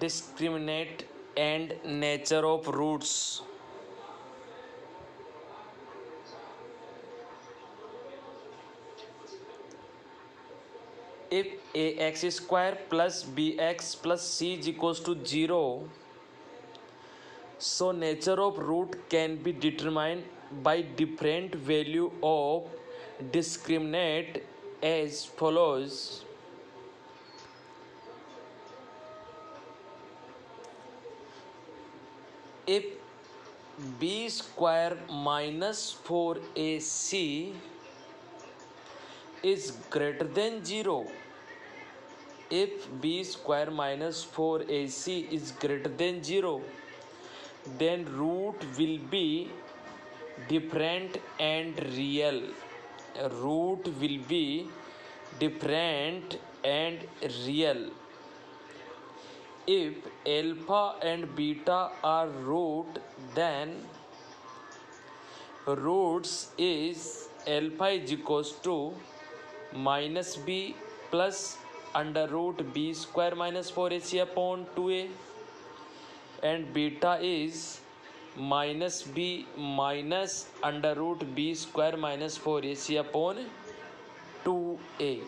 discriminant and nature of roots. If ax square plus bx plus c is equals to 0, so nature of root can be determined by different value of discriminant as follows. If b square minus 4ac is greater than 0, if b square minus 4ac is greater than 0, then root will be different and real. Root will be different and real. If alpha and beta are root, then roots is alpha is equals to minus b plus under root b square minus 4ac upon 2a, and beta is minus b minus under root b square minus 4ac upon 2a.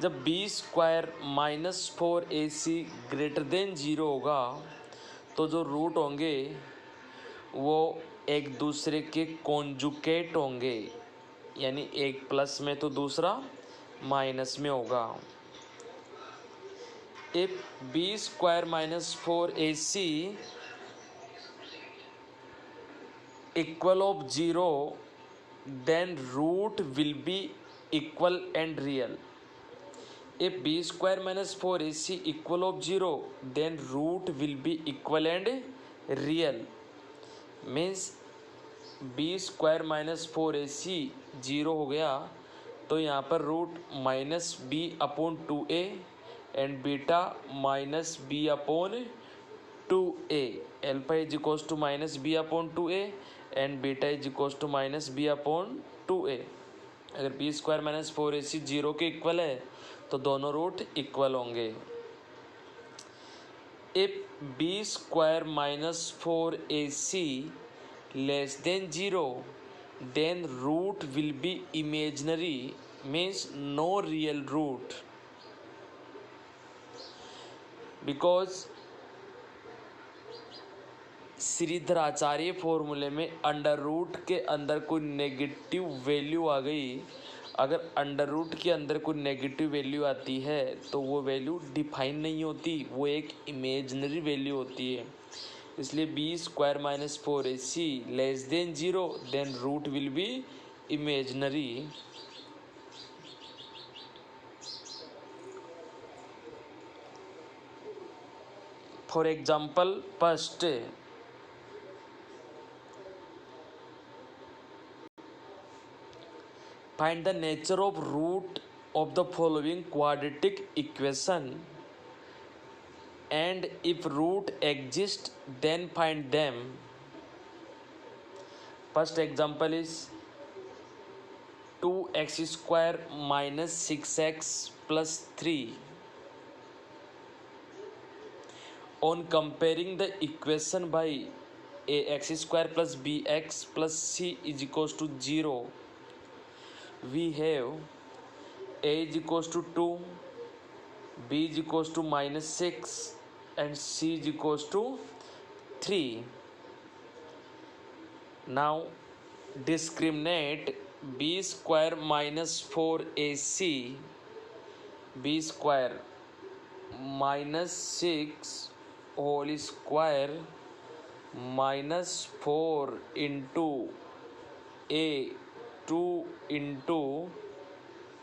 जब b square minus 4ac greater than 0 होगा तो जो root होंगे वो एक दूसरे के conjugate होंगे, यानी एक प्लस में तो दूसरा माइनस में होगा. If b square minus 4ac equal of 0, then root will be equal and real. If b square minus 4ac equal of 0, then root will be equal and real. Means b square minus 4ac 0 हो गया तो यहाँ पर root minus B upon 2a and beta minus B upon 2a. Alpha is equals to minus B upon 2a and beta is equals to minus B upon 2a. अगर B square minus 4ac 0 के equal है तो दोनों root equal होंगे. If B square minus 4ac less than 0, then root will be imaginary, means no real root, because Sridharacharya फॉर्मूले में under root के अंदर कोई नेगेटिव वैल्यू आ गई. अगर अंडर रूट के अंदर कोई नेगेटिव वैल्यू आती है तो वो वैल्यू डिफाइन नहीं होती, वो एक इमेजनरी वैल्यू होती है. इसलिए B square minus 4ac less than 0, then root will be imaginary. For example, first find the nature of root of the following quadratic equation, and if root exists then find them. First example is 2x square minus 6x plus 3. On comparing the equation by ax square plus bx plus c is equals to 0, we have a is equals to 2, b is equals to minus 6 and c is equals to 3. Now discriminate b square minus 4ac, b square minus 6 whole square minus 4 into a 2 into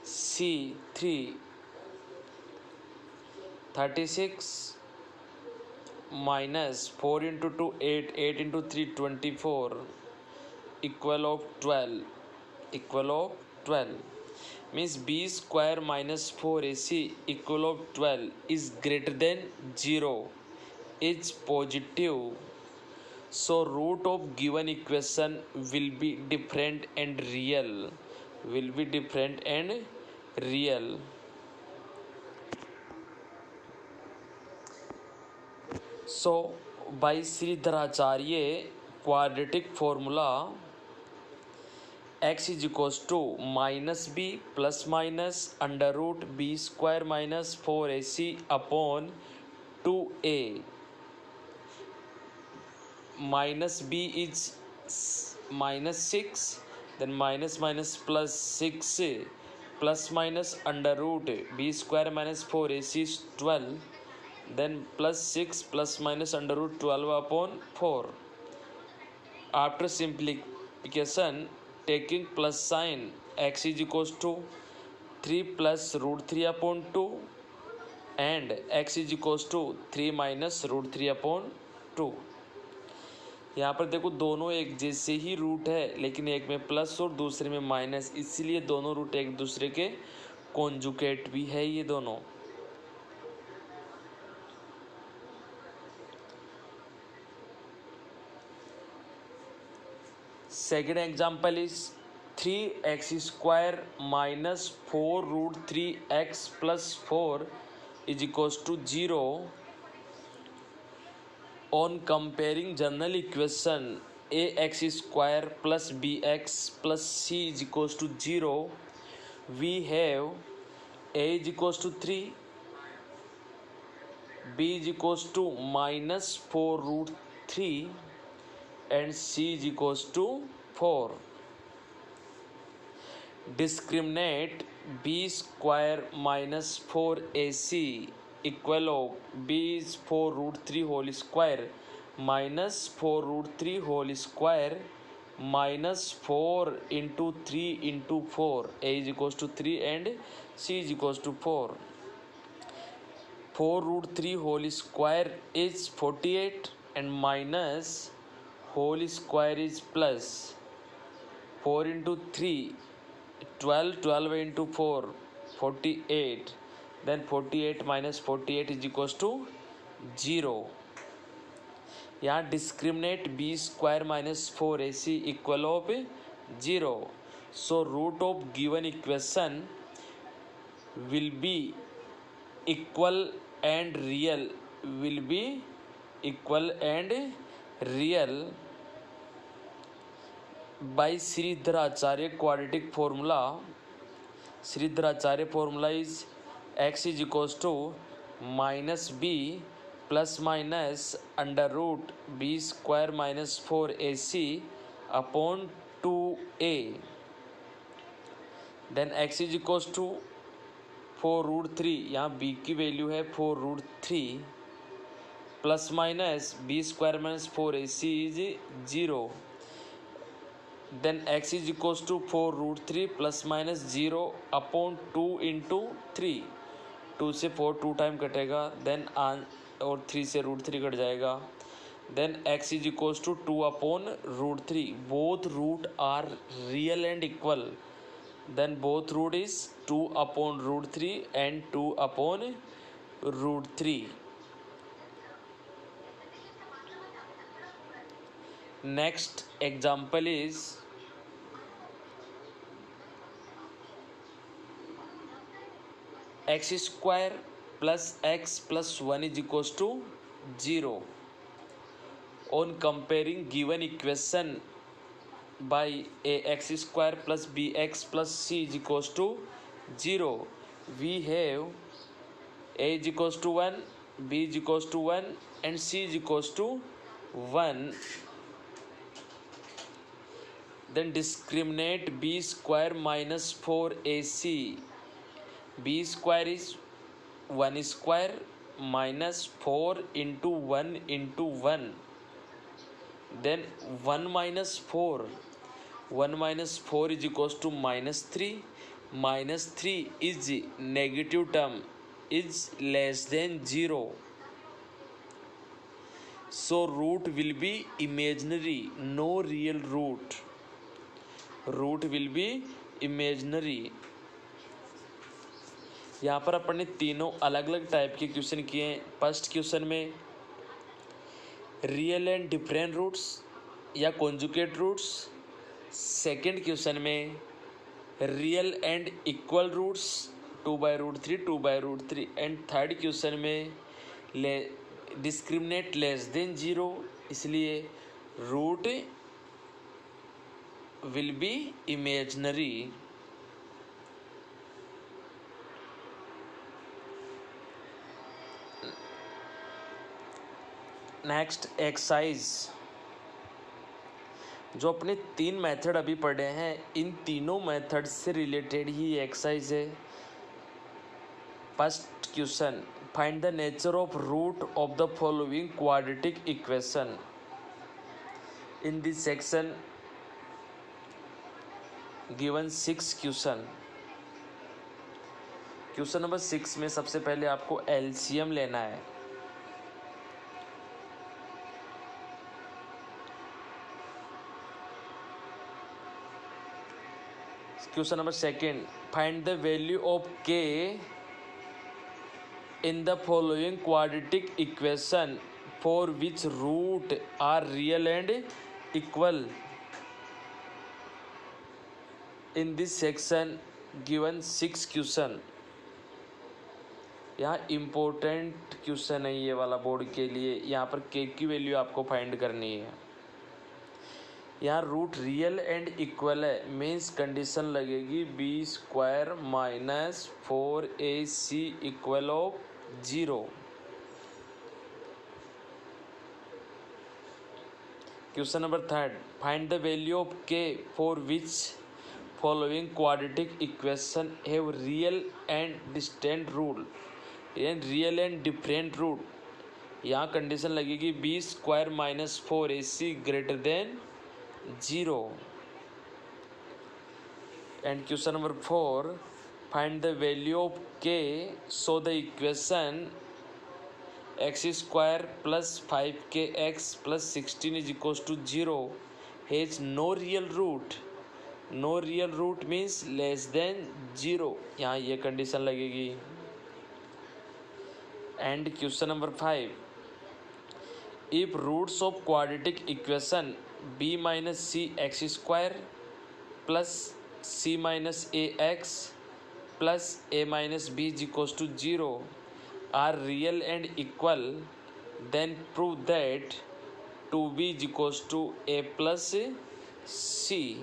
c 3, 36 minus 4 into 2 8, 8 into 3 24, equal of 12, equal of 12. Means b square minus 4ac equal of 12 is greater than 0, is positive. So root of given equation will be different and real, will be different and real. So by Sridharacharya quadratic formula x is equals to minus B plus minus under root B square minus 4ac upon 2a minus b is minus 6 then minus minus plus 6 plus minus under root B square minus 4ac is 12 then plus 6 plus minus under root 12 upon 4 after simplification taking plus sign x is equals to 3 plus root 3 upon 2 and x is equals to 3 minus root 3 upon 2। यहाँ पर देखो दोनों एक जैसे ही root है लेकिन एक में प्लस और दूसरे में माइनस, इसीलिए दोनों रूट एक दूसरे के कॉन्जुगेट भी है ये दोनों। Second example is 3x square minus 4 root 3x plus 4 is equals to 0 on comparing general equation ax square plus bx plus c is equals to 0 we have a is equals to 3 b is equals to minus 4 root 3 and c is equals to 4. Discriminate b square minus 4ac equal of b is 4 root 3 whole square minus 4 root 3 whole square minus 4 into 3 into 4. A is equals to 3 and c is equals to 4. 4 root 3 whole square is 48 and minus whole square is plus 4 into 3 12 12 into 4 48 then 48 minus 48 is equals to 0। यहाँ discriminate B square minus 4ac equal of 0। So root of given equation will be equal and real will be equal and real by Sridharacharya quadratic formula। Sridharacharya formula is x is equals to minus b plus minus under root b square minus 4ac upon 2a then x is equals to 4 root 3, यहाँ b की value है 4 root 3 plus minus B square minus 4ac is 0 then x is equals to 4 root 3 plus minus 0 upon 2 into 3 2 से 4 2 time कटेगा then और 3 से root 3 cut जाएगा then x is equals to 2 upon root 3 both root are real and equal then both root is 2 upon root 3 and 2 upon root 3। Next example is x square plus x plus 1 is equals to 0 on comparing given equation by ax square plus bx plus c is equals to 0 we have a is equals to 1 b is equals to 1 and c is equals to 1 then discriminate b square minus 4ac b square is 1 square minus 4 into 1 into 1 then 1 minus 4 is equals to minus 3 is negative term is less than 0 so root will be imaginary no real root will be imaginary। यहाँ पर अपन ने तीनों अलग अलग type के question किए हैं। First question में रियल एंड डिफरेंट रूट्स या कॉन्जुगेट रूट्स, सेकंड क्वेश्चन में real and equal roots 2/√3 2/√3 and third question में डिस्क्रिमिनेट लेस देन 0, इसलिए root will be imaginary. Next exercise. जो अपने 3 मेथड अभी पढ़े हैं, इन तीनों मेथड से रिलेटेड ही एक्सरसाइज है. First question, find the nature of root of the following quadratic equation. In this section given 6 question. Question number 6 में सबसे पहले आपको एलसीएम लेना है. Question number second, find the value of k in the following quadratic equation for which root are real and equal. In this section given 6 question. यहाँ important question है ये वाला बोर्ड के लिए. यहाँ पर के की वैल्यू आपको फाइंड करनी है. यहाँ रूट रियल एंड इक्वल है, मीन्स कंडीशन लगेगी b square minus 4ac equal of 0. Question number third, find the value of k for which following quadratic equation have real and distant root and real and different root. यहाँ condition लगेगी b square minus 4ac greater than 0. And question number 4, find the value of k so the equation x square plus 5kx plus 16 is equals to 0 has no real root. No real root means less than 0. यहाँ ये condition लगेगी. And question number 5, if roots of quadratic equation b minus c x square plus c minus ax plus a minus b is equals to 0 are real and equal, then prove that 2b is equals to a plus c.